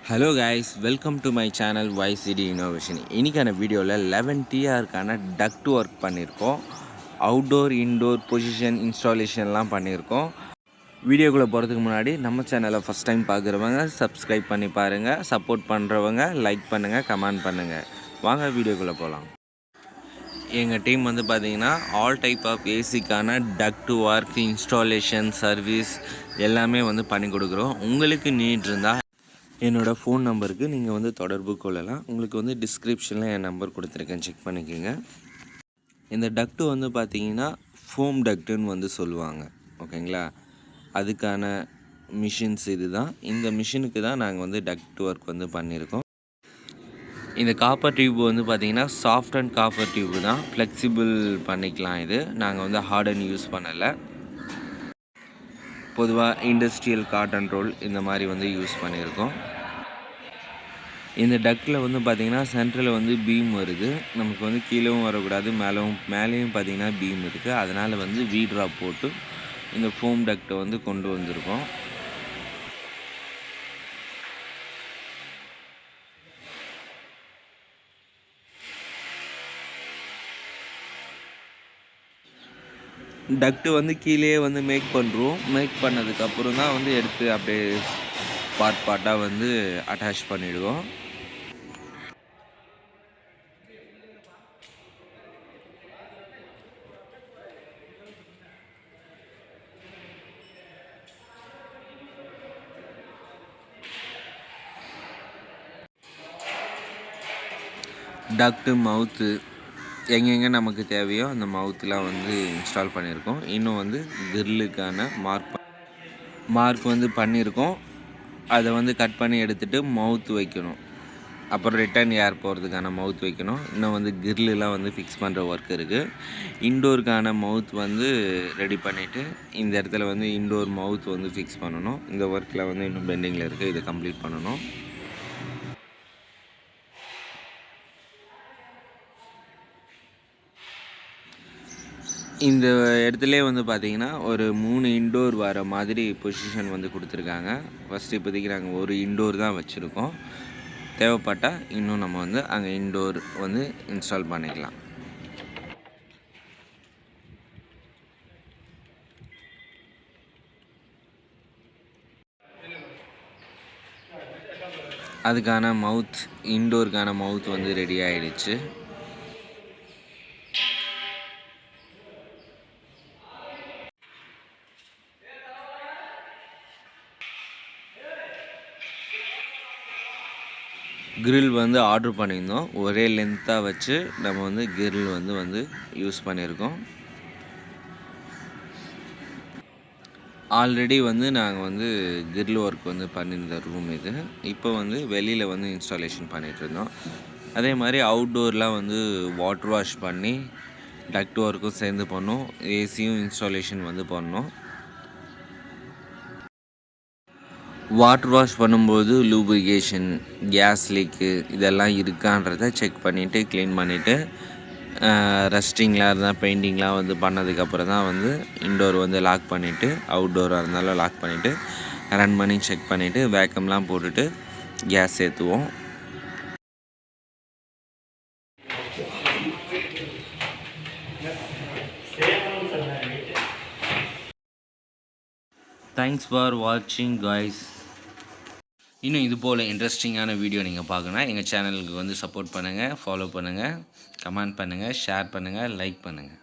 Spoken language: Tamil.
Hello guys, welcome to my channel YCD Innovation. இன்னைக்கான வீடியோவில் 11 TRக்கான duct work பண்ணியிருக்கோம். அவுட்டோர் இன்டோர் பொசிஷன் இன்ஸ்டாலேஷன்லாம் பண்ணியிருக்கோம். வீடியோக்குள்ளே போகிறதுக்கு முன்னாடி நம்ம சேனலை ஃபஸ்ட் டைம் பார்க்குறவங்க சப்ஸ்கிரைப் பண்ணி பாருங்கள், சப்போர்ட் பண்ணுறவங்க லைக் பண்ணுங்கள், கமெண்ட் பண்ணுங்கள். வாங்க வீடியோக்குள்ளே போகலாம். எங்கள் டீம் வந்து பார்த்திங்கன்னா ஆல் டைப் ஆஃப் ஏசிக்கான டக்ட் ஒர்க் இன்ஸ்டாலேஷன் சர்வீஸ் எல்லாமே வந்து பண்ணி கொடுக்குறோம். உங்களுக்கு நீட் இருந்தால் என்னோடய ஃபோன் நம்பருக்கு நீங்கள் வந்து தொடர்பு கொள்ளலாம். உங்களுக்கு வந்து டிஸ்கிரிப்ஷனில் என் நம்பர் கொடுத்துருக்கேன், செக் பண்ணிக்கோங்க. இந்த டக்ட்டு வந்து பார்த்திங்கன்னா ஃபோம் டக்ட்டுன்னு வந்து சொல்லுவாங்க, ஓகேங்களா? அதுக்கான மிஷின்ஸ் இது தான். இந்த மிஷினுக்கு தான் நாங்கள் வந்து டக்ட் ஒர்க் வந்து பண்ணியிருக்கோம். இந்த காப்பர் டியூப் வந்து பார்த்திங்கன்னா சாஃப்ட் அண்ட் காப்பர் டியூப் தான், ஃப்ளெக்சிபிள் பண்ணிக்கலாம். இது நாங்கள் வந்து ஹார்டன் யூஸ் பண்ணலை. பொதுவாக இண்டஸ்ட்ரியல் காட்டன் ரோல் இந்த மாதிரி வந்து யூஸ் பண்ணியிருக்கோம். இந்த டக்கில் வந்து பார்த்திங்கன்னா சென்டரில் வந்து பீம் வருது. நமக்கு வந்து கீழேவும் வரக்கூடாது, மேலேயும் பார்த்திங்கன்னா பீம் இருக்குது. அதனால் வந்து வி ட்ராப் போட்டு இந்த ஃபோம் டக்டை வந்து கொண்டு வந்திருக்கோம். டக்ட்டு வந்து கீழே வந்து மேக் பண்ணுறோம். மேக் பண்ணதுக்கப்புறம் தான் வந்து எடுத்து அப்படியே பார்ட்டாக வந்து அட்டாச் பண்ணிவிடுவோம். டக்ட்டு மவுத்து எங்கெங்கே நமக்கு தேவையோ அந்த மவுத்துலாம் வந்து இன்ஸ்டால் பண்ணியிருக்கோம். இன்னும் வந்து கிரில்லுக்கான மார்க் வந்து பண்ணியிருக்கோம். அதை வந்து கட் பண்ணி எடுத்துகிட்டு மவுத் வைக்கணும். அப்புறம் ரிட்டர்ன் ஏர் போகிறதுக்கான மவுத் வைக்கணும். இன்னும் வந்து கிரில்லாம் வந்து ஃபிக்ஸ் பண்ணுற ஒர்க் இருக்குது. இன்டோருக்கான மவுத் வந்து ரெடி பண்ணிவிட்டு இந்த இடத்துல வந்து இன்டோர் மவுத் வந்து ஃபிக்ஸ் பண்ணணும். இந்த ஒர்க்கில் வந்து இன்னும் பெண்டிங்கில் இருக்குது, இதை கம்ப்ளீட் பண்ணணும். இந்த இடத்துல வந்து பார்த்திங்கன்னா ஒரு 3 இன்டோர் வர மாதிரி பொசிஷன் வந்து கொடுத்துருக்காங்க. ஃபஸ்ட்டு இப்போதைக்கு நாங்கள் ஒரு இன்டோர் தான் வச்சுருக்கோம். தேவைப்பட்டால் இன்னும் நம்ம வந்து அங்கே இன்டோர் வந்து இன்ஸ்டால் பண்ணிக்கலாம். அதுக்கான மவுத், இன்டோருக்கான மவுத் வந்து ரெடி ஆகிடுச்சு. கிரில் வந்து ஆர்டர் பண்ணியிருந்தோம். ஒரே லென்த்தாக வச்சு நம்ம வந்து கிரில் வந்து யூஸ் பண்ணியிருக்கோம். ஆல்ரெடி வந்து நாங்கள் வந்து கிரில் ஒர்க் வந்து பண்ணியிருந்த ரூம் இது. இப்போ வந்து வெளியில் வந்து இன்ஸ்டாலேஷன் பண்ணிகிட்ருந்தோம். அதே மாதிரி அவுட்டோர்லாம் வந்து வாட்டர் வாஷ் பண்ணி டக்ட் ஒர்க்கும் சேர்ந்து பண்ணோம். ஏசியும் இன்ஸ்டாலேஷன் வந்து பண்ணோம். வாட்டர் வாஷ் பண்ணும்போது லூப்ரிகேஷன், கேஸ் லீக்கு இதெல்லாம் இருக்கான்றதை செக் பண்ணிவிட்டு க்ளீன் பண்ணிவிட்டு ரஸ்டிங்லாம் இருந்தால் பெயிண்டிங்லாம் வந்து பண்ணதுக்கப்புறம் தான் வந்து இன்டோர் வந்து லாக் பண்ணிவிட்டு, அவுட்டோராக இருந்தாலும் லாக் பண்ணிவிட்டு ரன் பண்ணி செக் பண்ணிவிட்டு வேக்கம்லாம் போட்டுட்டு கேஸ் ஏற்றுவோம். தேங்க்ஸ் ஃபார் வாட்சிங் காய்ஸ். இன்னும் இது போல் இன்ட்ரெஸ்டிங்கான வீடியோ நீங்கள் பார்க்கணுன்னா எங்கள் சேனலுக்கு வந்து சப்போர்ட் பண்ணுங்கள், ஃபாலோ பண்ணுங்கள், கமெண்ட் பண்ணுங்கள், ஷேர் பண்ணுங்கள், லைக் பண்ணுங்கள்.